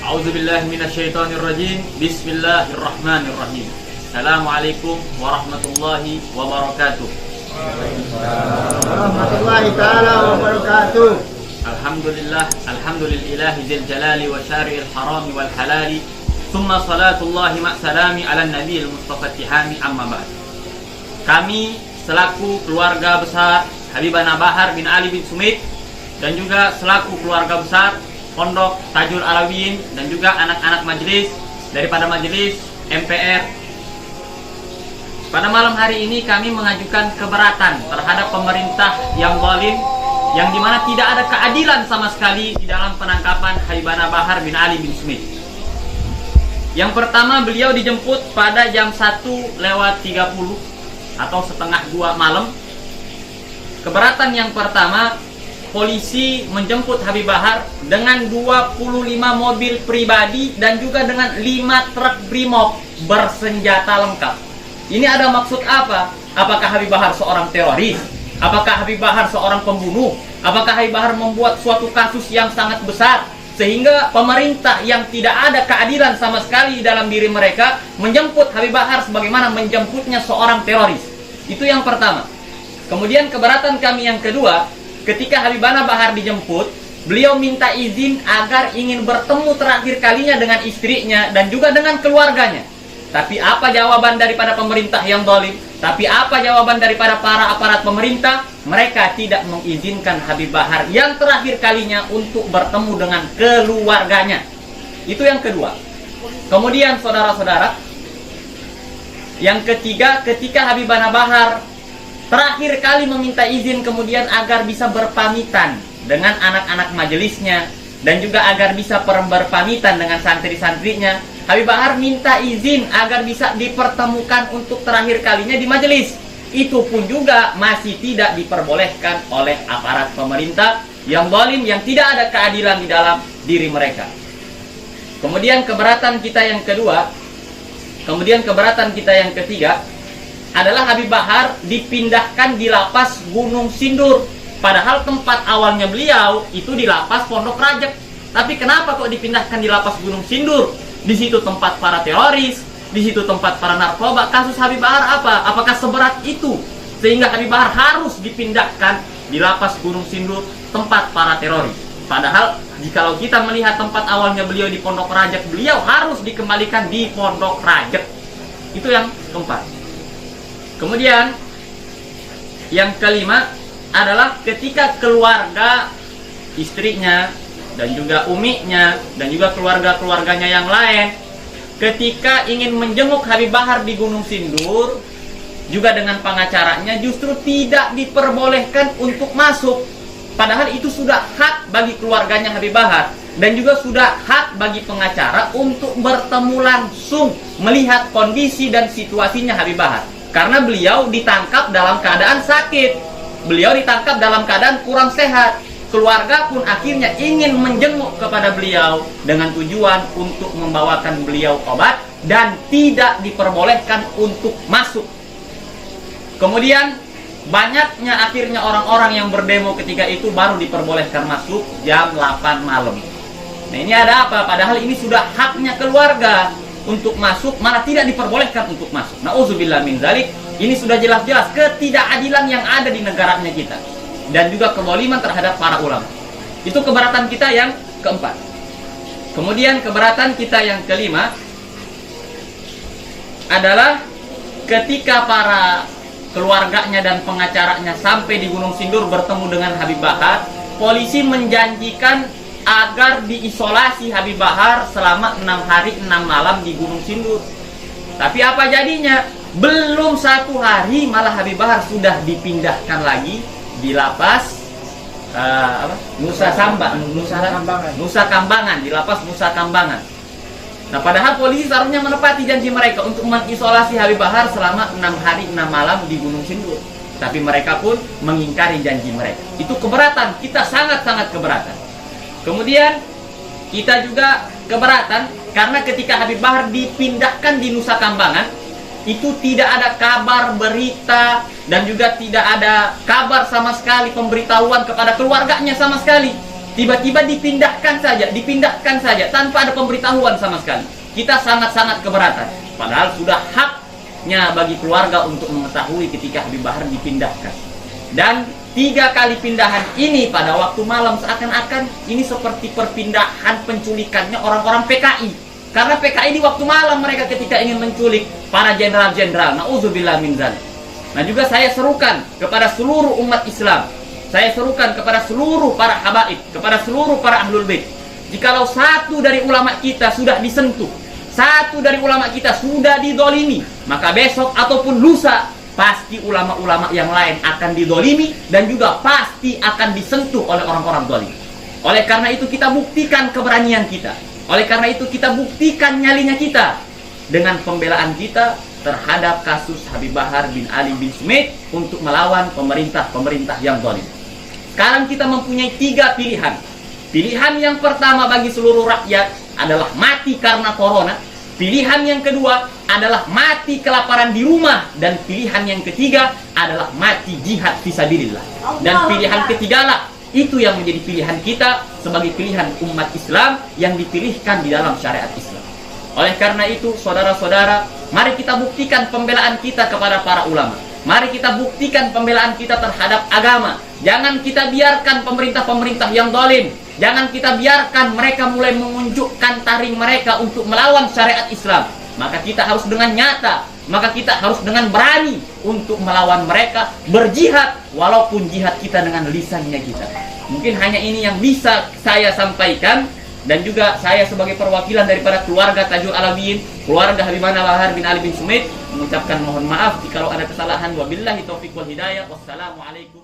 A'udzubillahi minasyaitonirrajim. Bismillahirrahmanirrahim. Assalamualaikum warahmatullahi wabarakatuh. Warahmatullahi ta'ala wabarakatuh. Alhamdulillahi dzil jalali wa syari'il harami wal halali. Tsumma salatullahi ma salami ala nabiyil mustafa tihami amma ba'd. Kami selaku keluarga besar Habibana Bahar bin Ali bin Sumit dan juga selaku keluarga besar Pondok Tajul Alawiyin dan juga anak-anak majelis daripada majelis MPR, pada malam hari ini kami mengajukan keberatan terhadap pemerintah yang zalim, yang dimana tidak ada keadilan sama sekali di dalam penangkapan Habibana Bahar bin Ali bin Sumit. Yang pertama, beliau dijemput pada jam 1:30 atau setengah 2 malam. Keberatan yang pertama, polisi menjemput Habib Bahar dengan 25 mobil pribadi dan juga dengan 5 truk brimob bersenjata lengkap. Ini ada maksud apa? Apakah Habib Bahar seorang teroris? Apakah Habib Bahar seorang pembunuh? Apakah Habib Bahar membuat suatu kasus yang sangat besar sehingga pemerintah yang tidak ada keadilan sama sekali dalam diri mereka menjemput Habib Bahar sebagaimana menjemputnya seorang teroris? Itu yang pertama. Kemudian keberatan kami yang kedua, ketika Habibana Bahar dijemput, beliau minta izin agar ingin bertemu terakhir kalinya dengan istrinya dan juga dengan keluarganya. Tapi apa jawaban daripada pemerintah yang zalim? Tapi apa jawaban daripada para aparat pemerintah? Mereka tidak mengizinkan Habib Bahar yang terakhir kalinya untuk bertemu dengan keluarganya. Itu yang kedua. Kemudian saudara-saudara, yang ketiga, ketika Habibana Bahar terakhir kali meminta izin kemudian agar bisa berpamitan dengan anak-anak majelisnya dan juga agar bisa berpamitan dengan santri-santrinya, Habib Bahar minta izin agar bisa dipertemukan untuk terakhir kalinya di majelis. Itu pun juga masih tidak diperbolehkan oleh aparat pemerintah yang zalim, yang tidak ada keadilan di dalam diri mereka. Kemudian keberatan kita yang kedua, kemudian keberatan kita yang ketiga adalah Habib Bahar dipindahkan di lapas Gunung Sindur. Padahal tempat awalnya beliau itu di lapas Pondok Rajek. Tapi kenapa kok dipindahkan di lapas Gunung Sindur? Di situ tempat para teroris, di situ tempat para narkoba. Kasus Habib Bahar apa? Apakah seberat itu sehingga Habib Bahar harus dipindahkan di lapas Gunung Sindur, tempat para teroris? Padahal jikalau kita melihat tempat awalnya beliau di Pondok Rajek, beliau harus dikembalikan di Pondok Rajek. Itu yang keempat. Kemudian yang kelima adalah ketika keluarga istrinya dan juga uminya dan juga keluarga-keluarganya yang lain ketika ingin menjenguk Habib Bahar di Gunung Sindur juga dengan pengacaranya, justru tidak diperbolehkan untuk masuk. Padahal itu sudah hak bagi keluarganya Habib Bahar dan juga sudah hak bagi pengacara untuk bertemu langsung melihat kondisi dan situasinya Habib Bahar. Karena beliau ditangkap dalam keadaan sakit, beliau ditangkap dalam keadaan kurang sehat. Keluarga pun akhirnya ingin menjenguk kepada beliau dengan tujuan untuk membawakan beliau obat dan tidak diperbolehkan untuk masuk. Kemudian banyaknya akhirnya orang-orang yang berdemo ketika itu baru diperbolehkan masuk jam 8 malam. Nah, ini ada apa? Padahal ini sudah haknya keluarga untuk masuk, malah tidak diperbolehkan untuk masuk. Nauzubillah min dzalik. Ini sudah jelas-jelas ketidakadilan yang ada di negaranya kita dan juga kezaliman terhadap para ulama. Itu keberatan kita yang keempat. Kemudian keberatan kita yang kelima adalah ketika para keluarganya dan pengacaranya sampai di Gunung Sindur bertemu dengan Habib Bahar, polisi menjanjikan agar diisolasi Habib Bahar selama 6 hari 6 malam di Gunung Sindur. Tapi apa jadinya? Belum 1 hari malah Habib Bahar sudah dipindahkan lagi di lapas Nusa Kambangan, di lapas Nusa Kambangan. Nah, padahal polisi seharusnya menepati janji mereka untuk mengisolasi Habib Bahar selama 6 hari 6 malam di Gunung Sindur. Tapi mereka pun mengingkari janji mereka. Itu keberatan, kita sangat-sangat keberatan. Kemudian kita juga keberatan karena ketika Habib Bahar dipindahkan di Nusa Kambangan, itu tidak ada kabar berita dan juga tidak ada kabar sama sekali, pemberitahuan kepada keluarganya sama sekali. tiba-tiba dipindahkan saja tanpa ada pemberitahuan sama sekali. Kita sangat-sangat keberatan. Padahal sudah haknya bagi keluarga untuk mengetahui ketika Habib Bahar dipindahkan. Dan 3 kali pindahan ini pada waktu malam seakan-akan ini seperti perpindahan penculikannya orang-orang PKI. Karena PKI di waktu malam mereka ketika ingin menculik para jenderal-jenderal. Nauzubillah min dzalik. Nah juga saya serukan kepada seluruh umat Islam. Saya serukan kepada seluruh para habaib, kepada seluruh para ahlul bait. Jikalau satu dari ulama kita sudah disentuh, satu dari ulama kita sudah didolimi, maka besok ataupun lusa pasti ulama-ulama yang lain akan didolimi dan juga pasti akan disentuh oleh orang-orang dolim. Oleh karena itu kita buktikan keberanian kita. Oleh karena itu kita buktikan nyalinya kita dengan pembelaan kita terhadap kasus Habib Bahar bin Ali bin Smith untuk melawan pemerintah yang dolim. Sekarang kita mempunyai 3 pilihan. Pilihan yang pertama bagi seluruh rakyat adalah mati karena corona. Pilihan yang kedua adalah mati kelaparan di rumah. Dan pilihan yang ketiga adalah mati jihad fisabilillah. Dan pilihan ketigalah itu yang menjadi pilihan kita sebagai pilihan umat Islam yang dipilihkan di dalam syariat Islam. Oleh karena itu, saudara-saudara, mari kita buktikan pembelaan kita kepada para ulama. Mari kita buktikan pembelaan kita terhadap agama. Jangan kita biarkan pemerintah-pemerintah yang zalim. Jangan kita biarkan mereka mulai menunjukkan taring mereka untuk melawan syariat Islam. Maka kita harus dengan nyata, maka kita harus dengan berani untuk melawan mereka, berjihad walaupun jihad kita dengan lisannya kita. Mungkin hanya ini yang bisa saya sampaikan. Dan juga saya sebagai perwakilan daripada keluarga Tajul Alawiyin, keluarga Habib Bahar bin Ali bin Smith mengucapkan mohon maaf jika ada kesalahan. Wabillahi taufiq wal hidayah. Wassalamualaikum.